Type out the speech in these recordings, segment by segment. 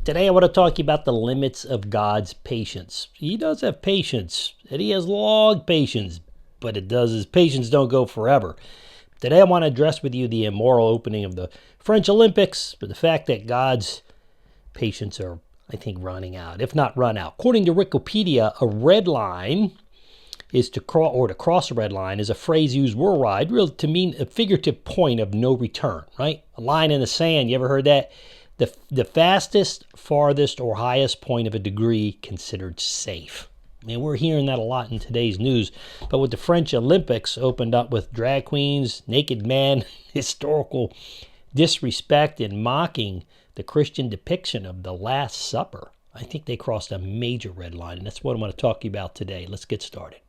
Today I want to talk to you about the limits of God's patience. He does have patience, and he has long patience, but his patience don't go forever. Today I want to address with you the immoral opening of the French Olympics, but the fact that God's patience are, I think, running out, if not run out. According to Wikipedia, a red line is to cross a red line is a phrase used worldwide really to mean a figurative point of no return, right? A line in the sand, you ever heard that? The fastest, farthest, or highest point of a degree considered safe. I mean, we're hearing that a lot in today's news. But with the French Olympics opened up with drag queens, naked men, historical disrespect, and mocking the Christian depiction of the Last Supper, I think they crossed a major red line, and that's what I'm going to talk to you about today. Let's get started.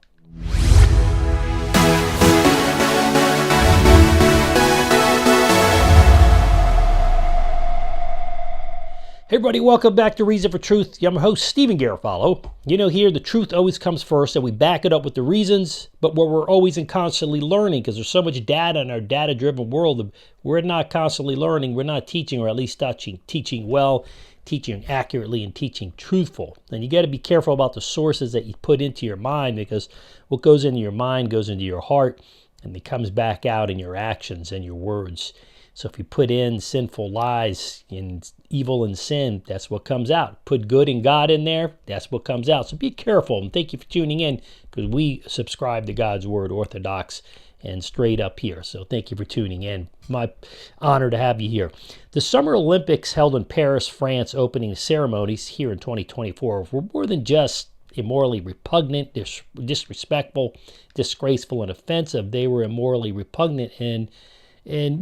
Hey everybody, welcome back to Reason for Truth. I'm your host, Stephen Garofalo. You know, here the truth always comes first, and we back it up with the reasons, but we're always and constantly learning because there's so much data in our data-driven world. We're not constantly learning. We're not teaching, or at least teaching well, teaching accurately, and teaching truthful. And you got to be careful about the sources that you put into your mind, because what goes into your mind goes into your heart, and it comes back out in your actions and your words. So if you put in sinful lies and evil and sin, that's what comes out. Put good and God in there, that's what comes out. So be careful, and thank you for tuning in, because we subscribe to God's Word, orthodox and straight up here. So thank you for tuning in. My honor to have you here. The Summer Olympics held in Paris, France, opening ceremonies here in 2024 were more than just immorally repugnant, disrespectful, disgraceful, and offensive. They were immorally repugnant and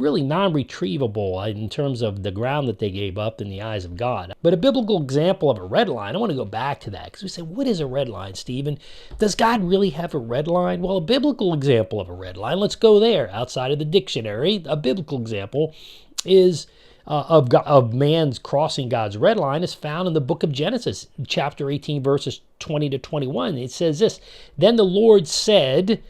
really non-retrievable in terms of the ground that they gave up in the eyes of God. But a biblical example of a red line, I want to go back to that, because we say, what is a red line, Stephen? Does God really have a red line? Well, a biblical example of a red line, let's go there. Outside of the dictionary, a biblical example is of man's crossing God's red line is found in the book of Genesis, chapter 18, verses 20 to 21. It says this, "Then the Lord said,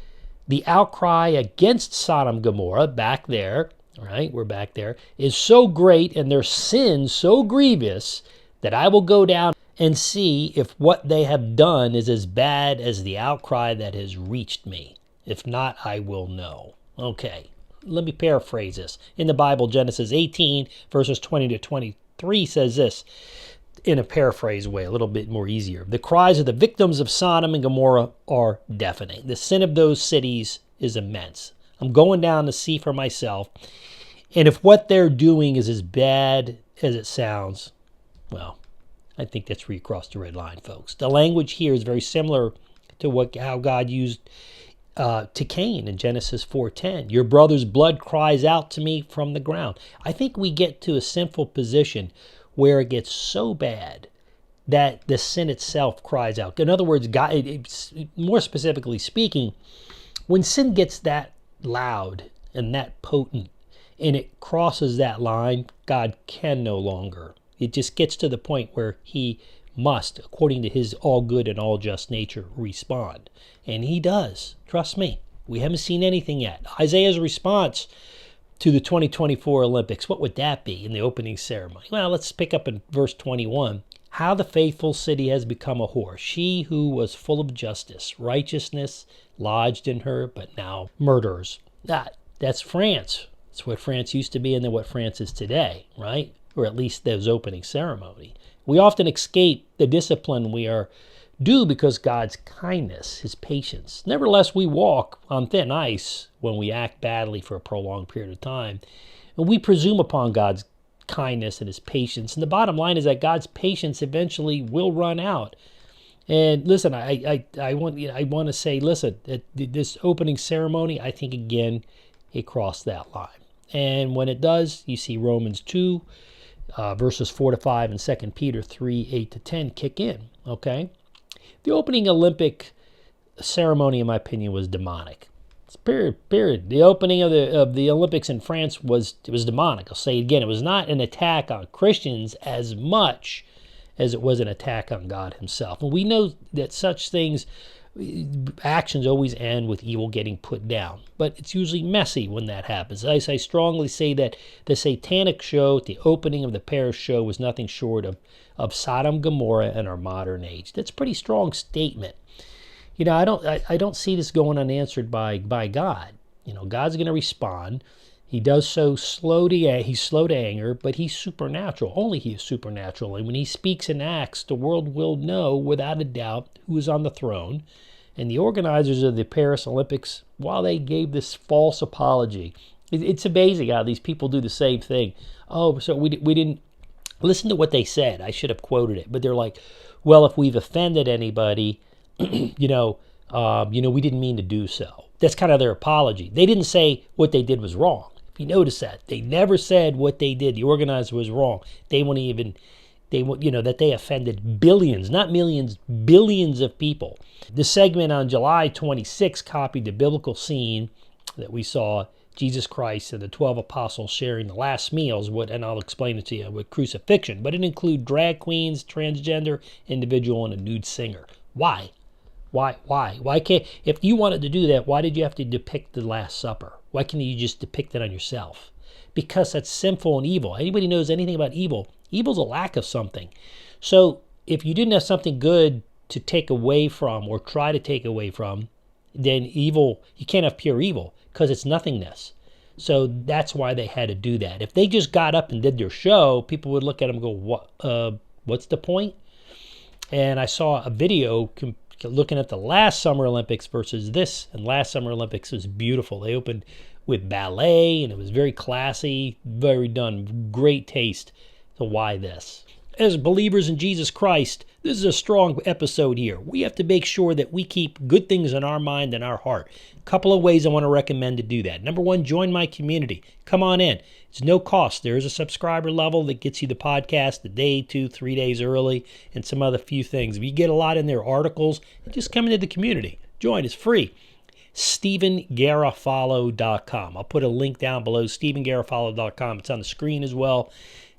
the outcry against Sodom and Gomorrah," back there, right, we're back there, "is so great and their sin so grievous that I will go down and see if what they have done is as bad as the outcry that has reached me. If not, I will know." Okay, let me paraphrase this. In the Bible, Genesis 18, verses 20 to 23 says this, in a paraphrase way, a little bit more easier. "The cries of the victims of Sodom and Gomorrah are deafening. The sin of those cities is immense. I'm going down to see for myself. And if what they're doing is as bad as it sounds, well, I think that's where you cross the red line, folks." The language here is very similar to how God used to Cain in Genesis 4:10. "Your brother's blood cries out to me from the ground." I think we get to a sinful position where it gets so bad that the sin itself cries out. In other words, God, more specifically speaking, when sin gets that loud and that potent and it crosses that line, God can no longer. It just gets to the point where he must, according to his all good and all just nature, respond. And he does. Trust me. We haven't seen anything yet. Isaiah's response to the 2024 Olympics, what would that be in the opening ceremony? Well, let's pick up in verse 21. "How the faithful city has become a whore, she who was full of justice, righteousness lodged in her, but now murderers." That's France. That's what France used to be and then what France is today, right? Or at least those opening ceremony. We often escape the discipline we are due because God's kindness, his patience. Nevertheless, we walk on thin ice when we act badly for a prolonged period of time. And we presume upon God's kindness and his patience. And the bottom line is that God's patience eventually will run out. And listen, I want to say, listen, at this opening ceremony, I think, again, it crossed that line. And when it does, you see Romans 2, verses 4 to 5, and 2 Peter 3, 8 to 10 kick in, okay? The opening Olympic ceremony, in my opinion, was demonic. It's period. The opening of the Olympics in France was demonic. I'll say it again. It was not an attack on Christians as much as it was an attack on God himself. And we know that such things actions always end with evil getting put down. But it's usually messy when that happens. I strongly say that the satanic show at the opening of the Paris show was nothing short of Sodom and Gomorrah in our modern age. That's a pretty strong statement. You know, I don't see this going unanswered by God. You know, God's going to respond. He does so he's slow to anger, but he's supernatural. Only he is supernatural. And when he speaks and acts, the world will know without a doubt who is on the throne. And the organizers of the Paris Olympics, while they gave this false apology, it's amazing how these people do the same thing. Oh, so we didn't listen to what they said. I should have quoted it. But they're like, well, if we've offended anybody, we didn't mean to do so. That's kind of their apology. They didn't say what they did was wrong. If you notice that, they never said what they did, the organizer, was wrong. They won't even, that they offended billions, not millions, billions of people. The segment on July 26 copied the biblical scene that we saw, Jesus Christ and the 12 apostles sharing the last meals, and I'll explain it to you, with crucifixion. But it included drag queens, transgender individual, and a nude singer. Why? Why can't, if you wanted to do that, why did you have to depict the Last Supper? Why can't you just depict it on yourself? Because that's sinful and evil. Anybody knows anything about evil? Evil's a lack of something. So if you didn't have something good to take away from or try to take away from, then evil, you can't have pure evil because it's nothingness. So that's why they had to do that. If they just got up and did their show, people would look at them and go, what's the point? And I saw a video looking at the last Summer Olympics versus this, and last Summer Olympics was beautiful. They opened with ballet, and it was very classy, very done, great taste. So why this? As believers in Jesus Christ, this is a strong episode here. We have to make sure that we keep good things in our mind and our heart. A couple of ways I want to recommend to do that. Number one, join my community. Come on in. It's no cost. There is a subscriber level that gets you the podcast a day, 2, 3 days early, and some other few things. If you get a lot in there, articles, just come into the community. Join. It's free. StephenGarofalo.com. I'll put a link down below, StephenGarofalo.com. It's on the screen as well.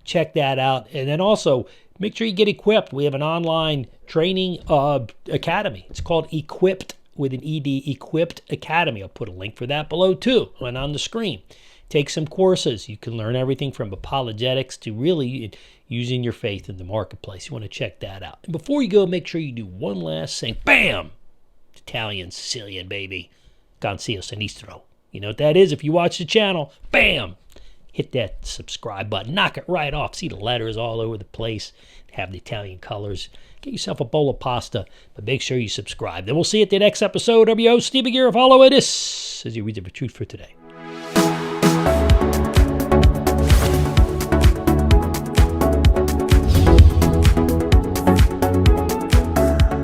Check that out. And then also, make sure you get equipped. We have an online training academy. It's called Equipped with an ED, Equipped Academy. I'll put a link for that below too and on the screen. Take some courses. You can learn everything from apologetics to really using your faith in the marketplace. You want to check that out. And before you go, make sure you do one last thing. Bam! Italian, Sicilian, baby. Consiglio sinistro. You know what that is? If you watch the channel, bam! Hit that subscribe button. Knock it right off. See the letters all over the place. Have the Italian colors. Get yourself a bowl of pasta, but make sure you subscribe. Then we'll see you at the next episode. I'm your host, Stephen Garofalo, and this is your Reason for Truth for today.